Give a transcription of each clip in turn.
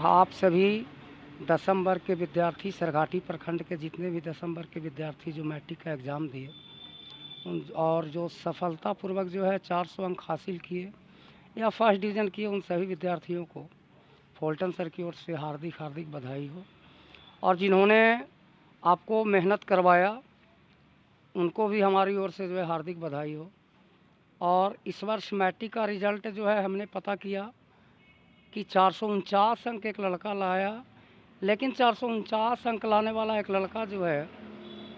आप सभी 10वीं वर्ग के विद्यार्थी, सरघाटी प्रखंड के जितने भी 10वीं वर्ग के विद्यार्थी जो मैट्रिक का एग्ज़ाम दिए और जो सफलतापूर्वक जो है 400 अंक हासिल किए या फर्स्ट डिवीज़न किए, उन सभी विद्यार्थियों को फुलटन सर की ओर से हार्दिक हार्दिक बधाई हो। और जिन्होंने आपको मेहनत करवाया उनको भी हमारी ओर से जो है हार्दिक बधाई हो। और इस वर्ष मैट्रिक का रिज़ल्ट जो है हमने पता किया कि 449 अंक एक लड़का लाया, लेकिन 449 अंक लाने वाला एक लड़का जो है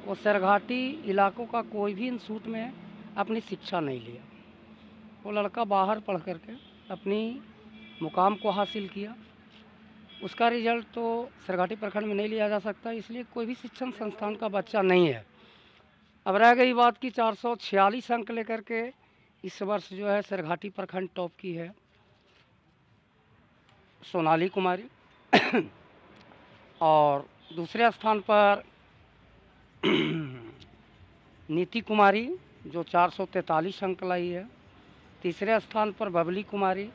वो सरघाटी इलाकों का कोई भी इंस्टीट्यूट में अपनी शिक्षा नहीं लिया। वो लड़का बाहर पढ़ करके अपनी मुकाम को हासिल किया। उसका रिज़ल्ट तो सरघाटी प्रखंड में नहीं लिया जा सकता, इसलिए कोई भी शिक्षण संस्थान का बच्चा नहीं है। अब रह गई बात कि 446 अंक लेकर के इस वर्ष जो है सरघाटी प्रखंड टॉप की है सोनाली कुमारी और दूसरे स्थान पर नीति कुमारी जो 443 अंक लाई है। तीसरे स्थान पर बबली कुमारी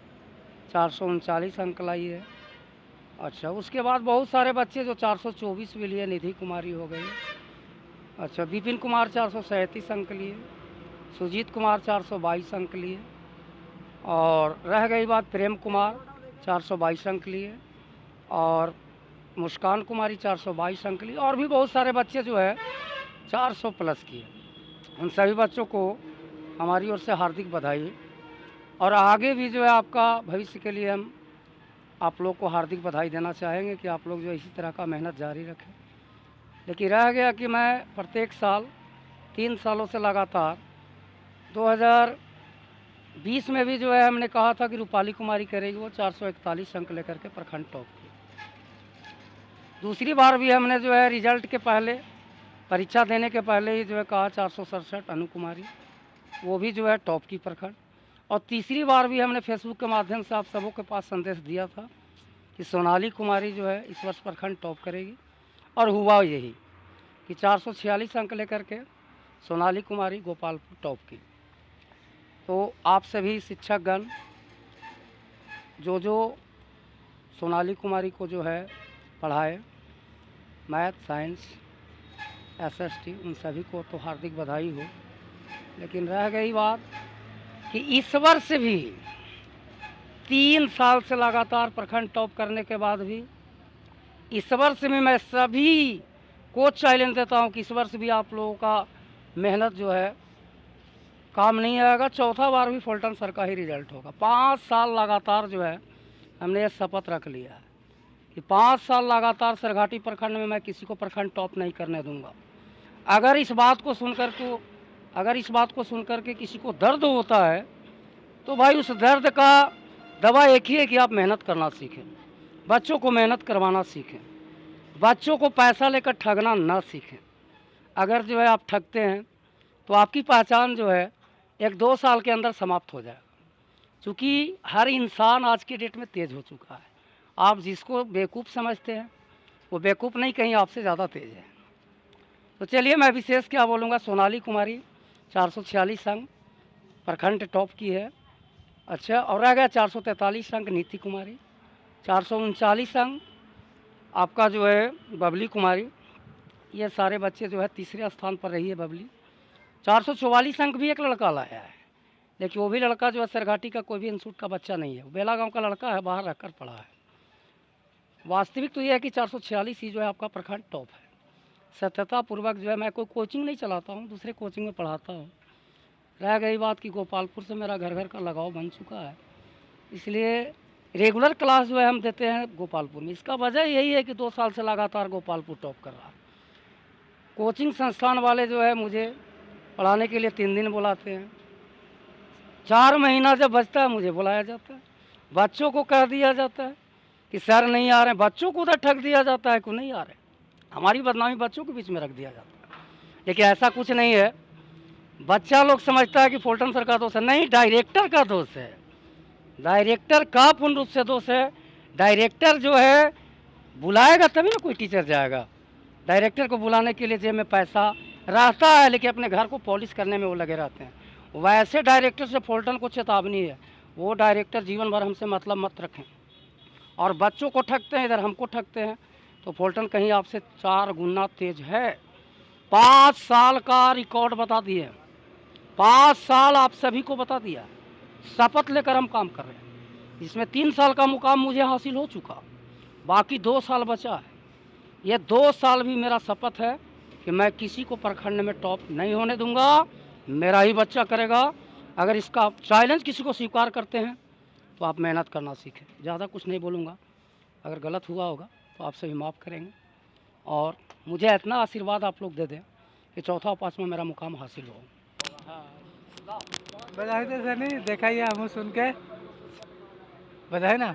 439 अंक लाई है। अच्छा, उसके बाद बहुत सारे बच्चे जो 424 भी लिए, निधि कुमारी हो गई। अच्छा, विपिन कुमार 437 अंक लिए, सुजीत कुमार 422 अंक लिए और रह गई बात प्रेम कुमार 422 अंक लिए और मुस्कान कुमारी 422 अंक लिए और भी बहुत सारे बच्चे जो है 400 प्लस किए। उन सभी बच्चों को हमारी ओर से हार्दिक बधाई। और आगे भी जो है आपका भविष्य के लिए हम आप लोग को हार्दिक बधाई देना चाहेंगे कि आप लोग जो इसी तरह का मेहनत जारी रखें। लेकिन रह गया कि मैं प्रत्येक साल 3 सालों से लगातार 2020 में भी जो है हमने कहा था कि रूपाली कुमारी करेगी, वो 441 अंक लेकर के प्रखंड टॉप की। दूसरी बार भी हमने जो है रिजल्ट के पहले, परीक्षा देने के पहले ही जो है कहा 467 अनु कुमारी, वो भी जो है टॉप की प्रखंड। और तीसरी बार भी हमने फेसबुक के माध्यम से आप सबों के पास संदेश दिया था कि सोनाली कुमारी जो है इस वर्ष प्रखंड टॉप करेगी और हुआ यही कि 446 अंक लेकर के सोनाली कुमारी गोपालपुर टॉप की। तो आप सभी शिक्षकगण जो सोनाली कुमारी को जो है पढ़ाए, मैथ, साइंस, एसएसटी, उन सभी को तो हार्दिक बधाई हो। लेकिन रह गई बात कि इस वर्ष भी 3 साल से लगातार प्रखंड टॉप करने के बाद भी इस वर्ष में मैं सभी को चैलेंज देता हूं कि इस वर्ष भी आप लोगों का मेहनत जो है काम नहीं आएगा। चौथा बार भी फुलटन सर का ही रिजल्ट होगा। 5 साल लगातार जो है हमने ये शपथ रख लिया है कि 5 साल लगातार सरघाटी प्रखंड में मैं किसी को प्रखंड टॉप नहीं करने दूंगा। अगर इस बात को सुनकर के किसी को दर्द होता है तो भाई उस दर्द का दवा एक ही है कि आप मेहनत करना सीखें, बच्चों को मेहनत करवाना सीखें, बच्चों को पैसा लेकर ठगना ना सीखें। अगर जो है आप ठगते हैं तो आपकी पहचान जो है 1-2 साल के अंदर समाप्त हो जाएगा। क्योंकि हर इंसान आज की डेट में तेज़ हो चुका है। आप जिसको बेवकूफ़ समझते हैं वो बेवकूफ़ नहीं, कहीं आपसे ज़्यादा तेज़ है। तो चलिए, मैं विशेष क्या बोलूँगा। सोनाली कुमारी 446 अंक प्रखंड टॉप की है। अच्छा, और रह गया 443 अंक नीति कुमारी, 439 अंक आपका जो है बबली कुमारी। ये सारे बच्चे जो है तीसरे स्थान पर रही है बबली। 444 अंक भी एक लड़का लाया है, लेकिन वो भी लड़का जो है सरघाटी का कोई भी इंस्टीट्यूट का बच्चा नहीं है, वो बेला गाँव का लड़का है, बाहर रहकर पढ़ा है। वास्तविक तो ये है कि 446 ही जो है आपका प्रखंड टॉप है। सत्यतापूर्वक जो है, मैं कोई कोचिंग नहीं चलाता हूँ, दूसरे कोचिंग में पढ़ाता हूँ। रह गई बात कि गोपालपुर से मेरा घर घर का लगाव बन चुका है, इसलिए रेगुलर क्लास जो है हम देते हैं गोपालपुर में। इसका वजह यही है कि 2 साल से लगातार गोपालपुर टॉप कर रहा है। कोचिंग संस्थान वाले जो है मुझे पढ़ाने के लिए 3 दिन बुलाते हैं, 4 महीना जब बचता है मुझे बुलाया जाता है। बच्चों को कह दिया जाता है कि सर नहीं आ रहे हैं, बच्चों को उधर ठग दिया जाता है कि नहीं आ रहे। हमारी बदनामी बच्चों के बीच में रख दिया जाता है, लेकिन ऐसा कुछ नहीं है। बच्चा लोग समझता है कि फुलटन सर का दोष है, नहीं, डायरेक्टर का दोष है। डायरेक्टर का पूर्ण रूप से दोष है। डायरेक्टर जो है बुलाएगा तभी ना कोई टीचर जाएगा। डायरेक्टर को बुलाने के लिए जेब में पैसा रहता है, लेकिन अपने घर को पॉलिश करने में वो लगे रहते हैं। वैसे डायरेक्टर से फुलटन को चेतावनी है, वो डायरेक्टर जीवन भर हमसे मतलब मत रखें और बच्चों को ठगते हैं, इधर हमको ठगते हैं। तो फुलटन कहीं आपसे 4 गुना तेज है। 5 साल का रिकॉर्ड बता दिए, 5 साल आप सभी को बता दिया, शपथ लेकर हम काम कर रहे हैं। इसमें 3 साल का मुकाम मुझे हासिल हो चुका, बाकी 2 साल बचा है। ये 2 साल भी मेरा शपथ है कि मैं किसी को प्रखंड में टॉप नहीं होने दूंगा, मेरा ही बच्चा करेगा। अगर इसका चैलेंज किसी को स्वीकार करते हैं तो आप मेहनत करना सीखें। ज़्यादा कुछ नहीं बोलूँगा, अगर गलत हुआ होगा तो आपसे भी माफ़ करेंगे। और मुझे इतना आशीर्वाद आप लोग दे दें कि चौथा 5वां मेरा मुकाम हासिल हो। बधाई तो सर नहीं देखा ही हम सुन के, बधाई ना।